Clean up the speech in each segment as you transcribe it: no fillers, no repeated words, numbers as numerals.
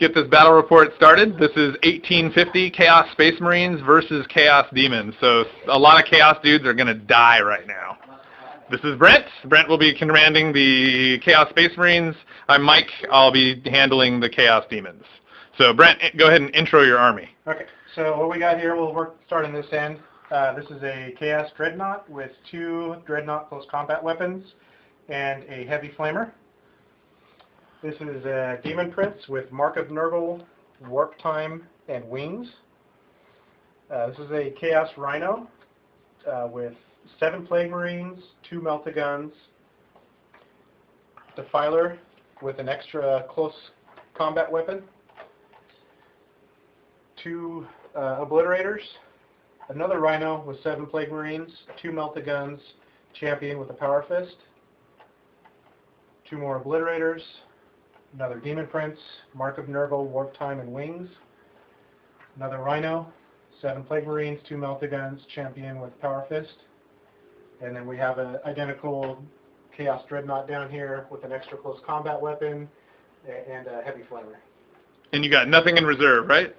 get this battle report started. This is 1850 Chaos Space Marines versus Chaos Demons. So a lot of Chaos dudes are going to die right now. This is Brent. Brent will be commanding the Chaos Space Marines. I'm Mike. I'll be handling the Chaos Demons. So Brent, go ahead and intro your army. Okay, so what we got here, we'll start on this end. This is a Chaos Dreadnought with 2 Dreadnought close combat weapons and a heavy flamer. This is a Demon Prince with Mark of Nurgle, Warptime, and Wings. This is a Chaos Rhino with 7 Plaguemarines, 2 Melt-A-Guns, Defiler with an extra close combat weapon, 2 Obliterators, another Rhino with 7 Plaguemarines, 2 Melt-A-Guns, Champion with a Power Fist, 2 more Obliterators, another Demon Prince, Mark of Nurgle, Warptime, and Wings, another Rhino, 7 Plaguemarines, 2 Melt-A-Guns, Champion with Power Fist, and then we have an identical Chaos Dreadnought down here with an extra close combat weapon and a heavy flamer. And you got nothing in reserve, right?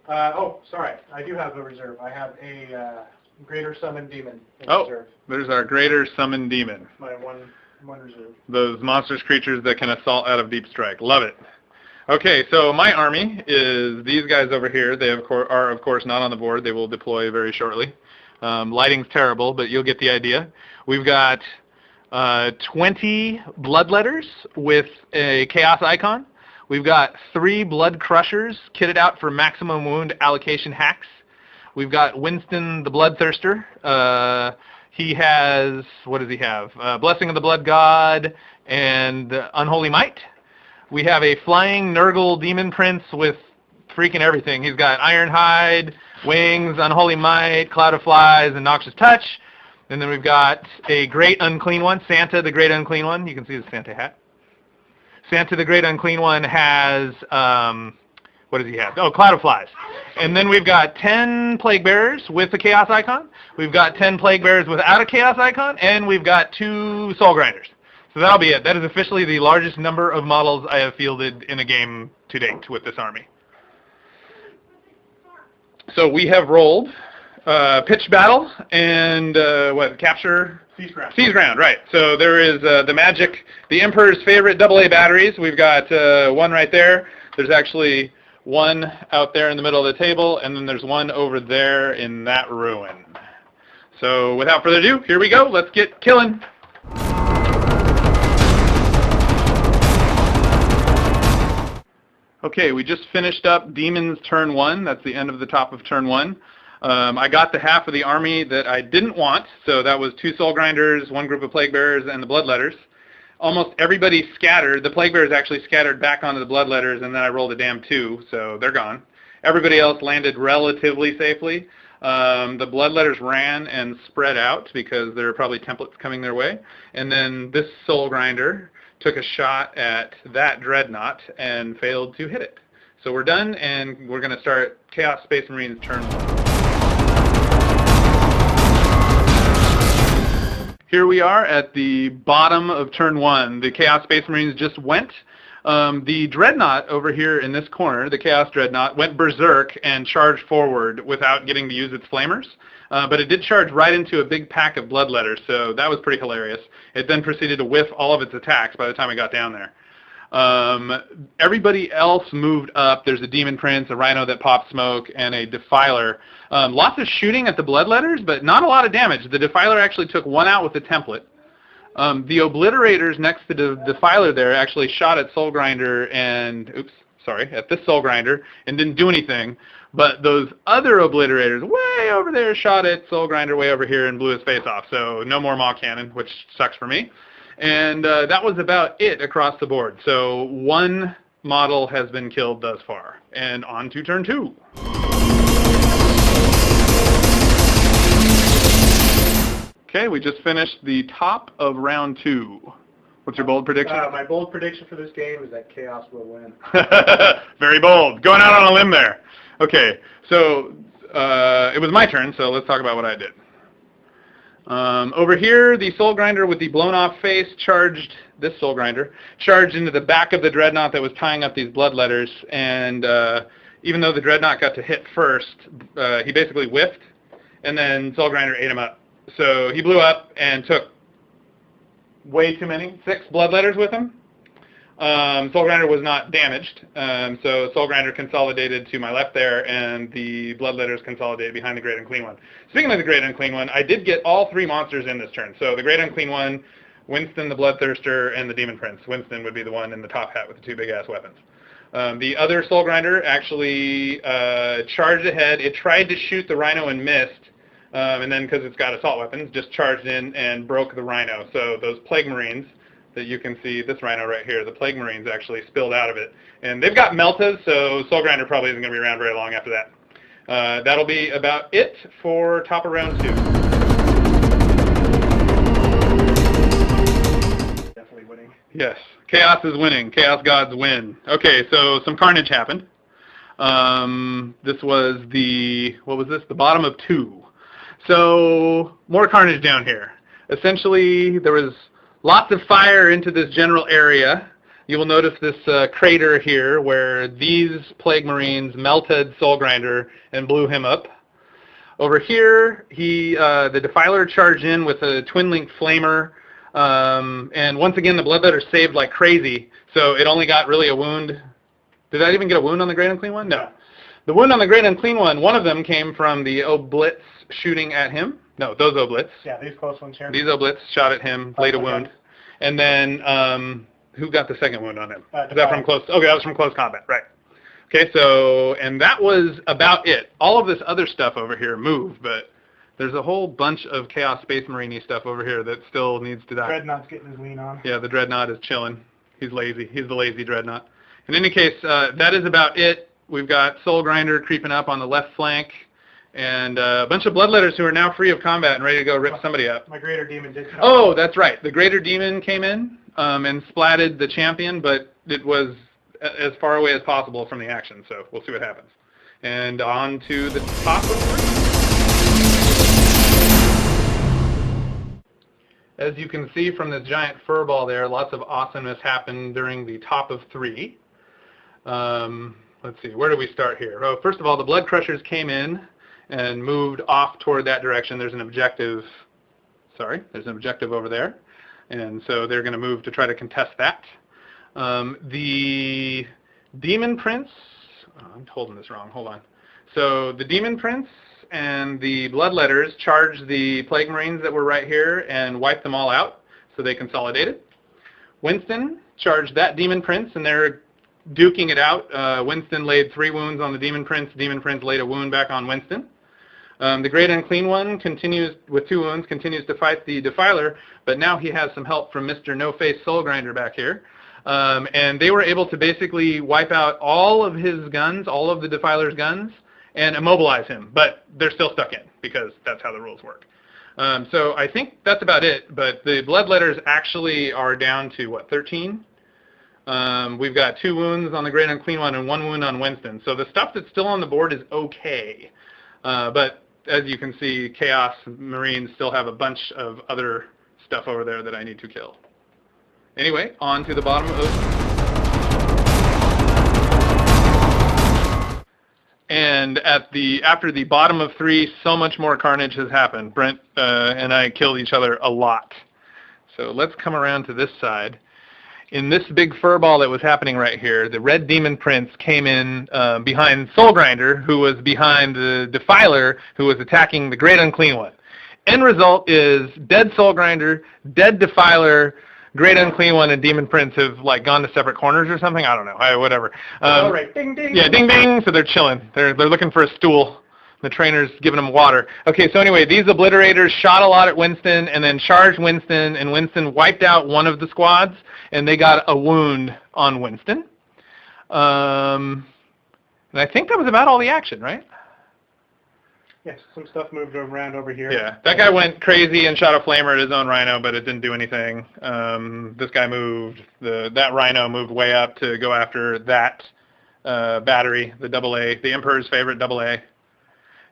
Oh, sorry. I do have a reserve. I have a Greater Summon Demon in reserve. There's our Greater Summon Demon. My one reserve. Those monstrous creatures that can assault out of deep strike. Love it. Okay, so my army is these guys over here. They are, of course, not on the board. They will deploy very shortly. Lighting's terrible, but you'll get the idea. We've got 20 Bloodletters with a Chaos Icon. We've got 3 Bloodcrushers kitted out for maximum wound allocation hacks. We've got Winston the Bloodthirster. He has, what does he have? Blessing of the Blood God and Unholy Might. We have a flying Nurgle Demon Prince with freaking everything. He's got Ironhide, Wings, Unholy Might, Cloud of Flies, and Noxious Touch. And then we've got a Great Unclean One, Santa the Great Unclean One. You can see the Santa hat. Santa the Great Unclean One has, what does he have? Oh, Cloud of Flies. And then we've got 10 Plaguebearers with a Chaos Icon. We've got 10 Plaguebearers without a Chaos Icon. And we've got 2 Soul Grinders. So that'll be it. That is officially the largest number of models I have fielded in a game to date with this army. So we have rolled pitch battle and capture? Seize ground. Seize ground, right. So there is the Emperor's favorite AA batteries. We've got one right there. There's actually one out there in the middle of the table, and then there's one over there in that ruin. So without further ado, here we go. Let's get killing. Okay, we just finished up Demons turn 1. That's the end of the top of turn 1. I got the half of the army that I didn't want, so that was 2 Soul Grinders, 1 group of Plaguebearers, and the Bloodletters. Almost everybody scattered. The Plaguebearers actually scattered back onto the Bloodletters, and then I rolled a damn 2, so they're gone. Everybody else landed relatively safely. The Bloodletters ran and spread out because there are probably templates coming their way. And then this Soul Grinder took a shot at that Dreadnought and failed to hit it. So we're done, and we're going to start Chaos Space Marines turn 1. Here we are at the bottom of turn 1. The Chaos Space Marines just went. The Dreadnought over here in this corner, the Chaos Dreadnought, went berserk and charged forward without getting to use its flamers. But it did charge right into a big pack of Bloodletters, so that was pretty hilarious. It then proceeded to whiff all of its attacks by the time it got down there. Everybody else moved up. There's a Demon Prince, a Rhino that popped smoke, and a Defiler. Lots of shooting at the Bloodletters, but not a lot of damage. The Defiler actually took 1 out with the template. The Obliterators next to the Defiler there actually shot at Soul Grinder and, at this Soul Grinder and didn't do anything. But those other Obliterators way over there shot at Soul Grinder way over here and blew his face off. So no more Maw Cannon, which sucks for me. And that was about it across the board. So 1 model has been killed thus far. And on to turn 2. Okay, we just finished the top of round 2. What's your bold prediction? My bold prediction for this game is that Chaos will win. Very bold. Going out on a limb there. Okay, so it was my turn, so let's talk about what I did. Over here, the Soul Grinder with the blown-off face charged, this Soul Grinder, charged into the back of the Dreadnought that was tying up these Bloodletters, and even though the Dreadnought got to hit first, he basically whiffed, and then Soul Grinder ate him up. So he blew up and took way too many, 6 Bloodletters with him. Soul Grinder was not damaged, so Soul Grinder consolidated to my left there, and the Bloodletters consolidated behind the Great Unclean One. Speaking of the Great Unclean One, I did get all 3 monsters in this turn. So the Great Unclean One, Winston the Bloodthirster, and the Demon Prince. Winston would be the one in the top hat with the 2 big-ass weapons. The other Soul Grinder actually charged ahead. It tried to shoot the Rhino and missed, and then because it's got assault weapons, just charged in and broke the Rhino. So those Plaguemarines that you can see, this Rhino right here, the Plaguemarines actually spilled out of it. And they've got Meltas, so Soul Grinder probably isn't going to be around very long after that. That'll be about it for top of round 2. Definitely winning. Yes, Chaos is winning. Chaos Gods win. Okay, so some carnage happened. This was the, what was this? The bottom of 2. So, more carnage down here. Essentially, there was lots of fire into this general area. You will notice this crater here where these Plaguemarines melted Soul Grinder and blew him up. Over here, the Defiler charged in with a twin-link flamer, and once again the Bloodletters saved like crazy, so it only got really a wound. Did I even get a wound on the Great Unclean One? No. The wound on the Great Unclean One, one of them came from the Oblits shooting at him. No, those Oblits. Yeah, these close ones here. These Oblits shot at him, laid a wound. And then, who got the second wound on him? Was that from close? Okay, that was from close combat, right. Okay, so, and that was about it. All of this other stuff over here moved, but there's a whole bunch of Chaos Space Marine-y stuff over here that still needs to die. Dreadnought's getting his lean on. Yeah, the Dreadnought is chilling. He's lazy. He's the lazy Dreadnought. In any case, that is about it. We've got Soul Grinder creeping up on the left flank, and a bunch of Bloodletters who are now free of combat and ready to go rip somebody up. My Greater Demon did come. Oh, that's right. The Greater Demon came in and splatted the champion, but it was as far away as possible from the action, so we'll see what happens. And on to the top of 3. As you can see from this giant furball there, lots of awesomeness happened during the top of 3. Let's see, where do we start here? Oh, first of all, the Bloodcrushers came in and moved off toward that direction. There's an objective, there's an objective over there. And so they're going to move to try to contest that. The Demon Prince, I'm holding this wrong, hold on. So the Demon Prince and the Bloodletters charged the Plaguemarines that were right here and wiped them all out, so they consolidated. Winston charged that Demon Prince, and they're duking it out. Winston laid 3 wounds on the Demon Prince. Demon Prince laid a wound back on Winston. The Great Unclean One continues, with 2 wounds, continues to fight the Defiler, but now he has some help from Mr. No-Face Soul Grinder back here. And they were able to basically wipe out all of his guns, all of the Defiler's guns, and immobilize him. But they're still stuck in, because that's how the rules work. So I think that's about it, but the Bloodletters actually are down to, what, 13? We've got 2 wounds on the Great Unclean One and 1 wound on Winston. So the stuff that's still on the board is okay. But as you can see, Chaos Marines still have a bunch of other stuff over there that I need to kill. Anyway, on to the bottom of... And after the bottom of 3, so much more carnage has happened. Brent and I killed each other a lot. So let's come around to this side. In this big furball that was happening right here, the Red Demon Prince came in behind Soul Grinder, who was behind the Defiler, who was attacking the Great Unclean One. End result is dead Soul Grinder, dead Defiler, Great Unclean One, and Demon Prince have like gone to separate corners or something. I don't know. Whatever. All right. Ding ding. Yeah, ding ding. So they're chilling. They're looking for a stool. The trainer's giving them water. Okay, so anyway, these Obliterators shot a lot at Winston and then charged Winston, and Winston wiped out one of the squads, and they got a wound on Winston. And I think that was about all the action, right? Yes, some stuff moved around over here. Yeah, that guy went crazy and shot a flamer at his own Rhino, but it didn't do anything. This guy moved, that Rhino moved way up to go after that battery, the AA, the Emperor's favorite AA.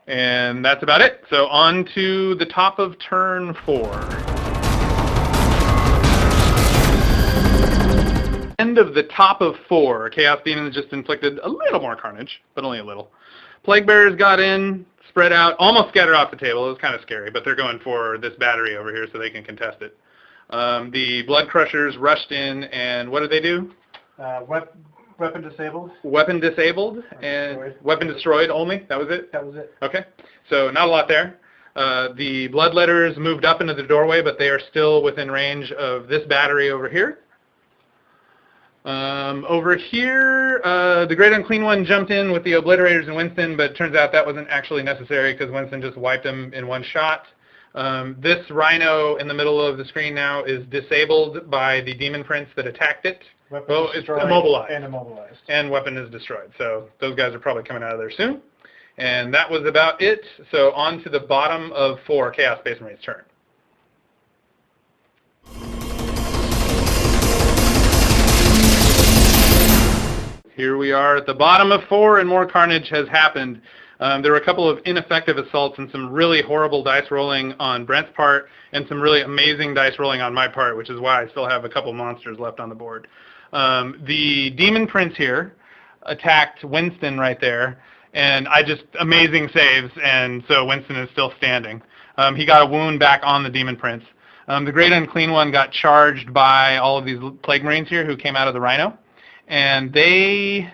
And that's about it. So on to the top of turn 4. End of the top of 4. Chaos Demons just inflicted a little more carnage, but only a little. Plaguebearers got in, spread out, almost scattered off the table. It was kind of scary, but they're going for this battery over here so they can contest it. The Bloodcrushers rushed in, and what did they do? Weapon disabled. Weapon disabled, and destroyed. Weapon destroyed only? That was it? That was it. Okay, so not a lot there. The Bloodletters moved up into the doorway, but they are still within range of this battery over here. Over here, the Great Unclean One jumped in with the Obliterators and Winston, but it turns out that wasn't actually necessary because Winston just wiped him in one shot. This Rhino in the middle of the screen now is disabled by the Demon Prince that attacked it. Well, it's immobilized. And immobilized. And weapon is destroyed. So those guys are probably coming out of there soon. And that was about it. So on to the bottom of 4, Chaos Space Marine's turn. Here we are at the bottom of 4, and more carnage has happened. There were a couple of ineffective assaults and some really horrible dice rolling on Brent's part, and some really amazing dice rolling on my part, which is why I still have a couple monsters left on the board. The Demon Prince here attacked Winston right there, and amazing saves, and so Winston is still standing. He got a wound back on the Demon Prince. The Great Unclean One got charged by all of these Plaguemarines here who came out of the Rhino, and did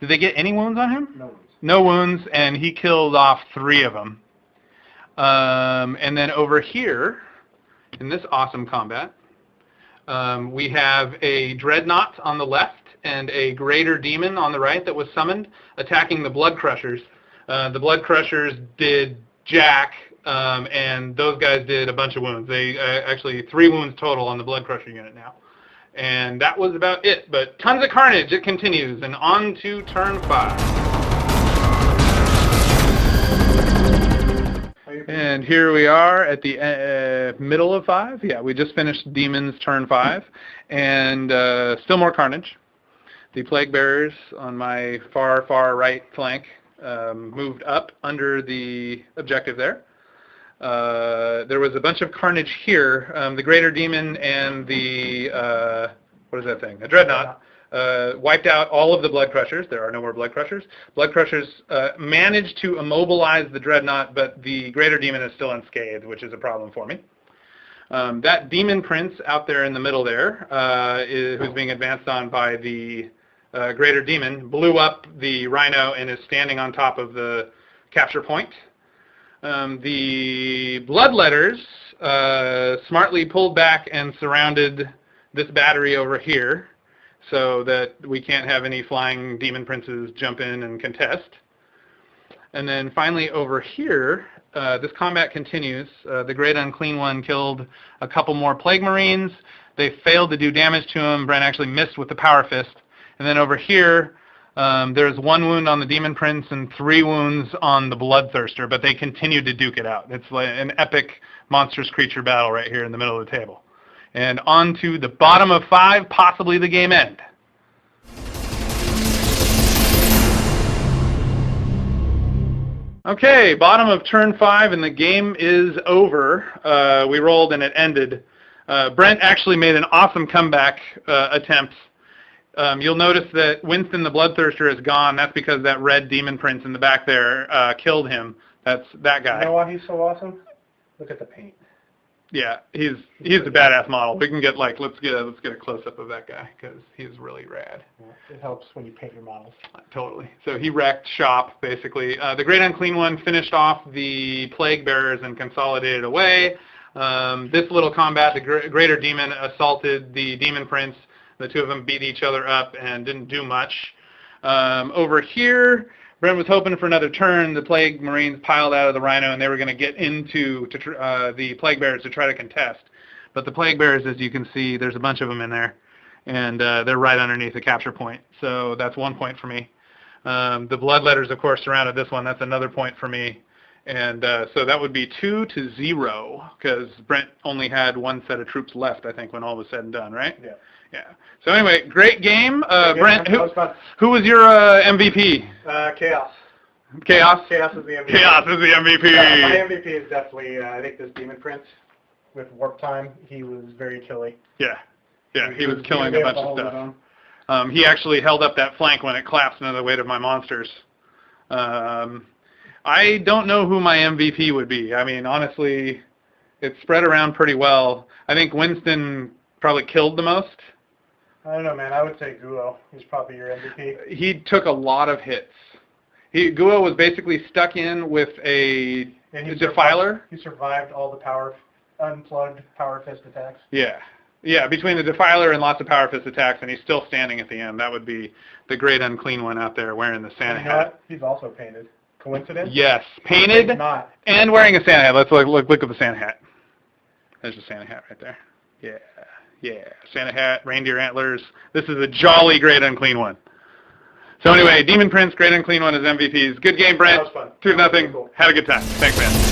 they get any wounds on him? No wounds. No wounds, and he killed off 3 of them. And then over here, in this awesome combat, we have a Dreadnought on the left and a Greater Demon on the right that was summoned, attacking the Bloodcrushers. The Bloodcrushers did jack, and those guys did a bunch of wounds. They actually 3 wounds total on the Bloodcrusher unit now. And that was about it, but tons of carnage. It continues, and on to turn 5. And here we are at the middle of 5. Yeah, we just finished Demons turn 5, and still more carnage. The Plaguebearers on my far right flank moved up under the objective there. There was a bunch of carnage here. The Greater Demon and the, what is that thing? A Dreadnought. Wiped out all of the Bloodcrushers. There are no more Bloodcrushers. Bloodcrushers managed to immobilize the Dreadnought, but the Greater Demon is still unscathed, which is a problem for me. That Demon Prince out there in the middle there, who's being advanced on by the Greater Demon, blew up the Rhino and is standing on top of the capture point. The Bloodletters smartly pulled back and surrounded this battery over here, so that we can't have any flying Demon Princes jump in and contest. And then finally over here, this combat continues. The Great Unclean One killed a couple more Plaguemarines. They failed to do damage to him. Brent actually missed with the Power Fist. And then over here, there's 1 wound on the Demon Prince and 3 wounds on the Bloodthirster, but they continued to duke it out. It's like an epic monstrous creature battle right here in the middle of the table. And on to the bottom of 5, possibly the game end. Okay, bottom of turn 5, and the game is over. We rolled and it ended. Brent actually made an awesome comeback attempt. You'll notice that Winston the Bloodthirster is gone. That's because that red Demon Prince in the back there killed him. That's that guy. You know why he's so awesome? Look at the paint. Yeah, he's a badass model. We can get let's get a close up of that guy because he's really rad. Yeah, it helps when you paint your models. Totally. So he wrecked shop basically. The Great Unclean One finished off the Plaguebearers and consolidated away. This little combat, the Greater Demon assaulted the Demon Prince. The 2 of them beat each other up and didn't do much. Over here, Brent was hoping for another turn. The Plaguemarines piled out of the Rhino, and they were going to get into the Plaguebearers to try to contest. But the Plaguebearers, as you can see, there's a bunch of them in there, and they're right underneath the capture point. So that's 1 point for me. The Bloodletters, of course, surrounded this one. That's another point for me. And so that would be 2-0, because Brent only had 1 set of troops left, I think, when all was said and done, right? Yeah. Yeah. So anyway, great game. Brent, who was your MVP? Chaos. Chaos? Chaos is the MVP. Chaos is the MVP! My MVP is definitely, I think, this Demon Prince with Warptime. He was very killy. Yeah. Yeah, he was killing a bunch of stuff. He actually held up that flank when it collapsed under the weight of my monsters. I don't know who my MVP would be. I mean, honestly, it's spread around pretty well. I think Winston probably killed the most. I don't know, man. I would say Guo. He's probably your MVP. He took a lot of hits. Guo was basically stuck in with a Defiler. He survived all the unplugged Power Fist attacks. Yeah. Yeah, between the Defiler and lots of Power Fist attacks, and he's still standing at the end. That would be the great Unclean one out there wearing the Santa hat. He's also painted. Coincidence? Yes, painted not. And wearing a Santa hat. Let's look at the Santa hat. There's the Santa hat right there. Yeah, yeah. Santa hat, reindeer antlers. This is a jolly great Unclean one. So anyway, Demon Prince, great Unclean one as MVPs. Good game, Brent. That was fun. 2-0. Had a good time. Thanks, man.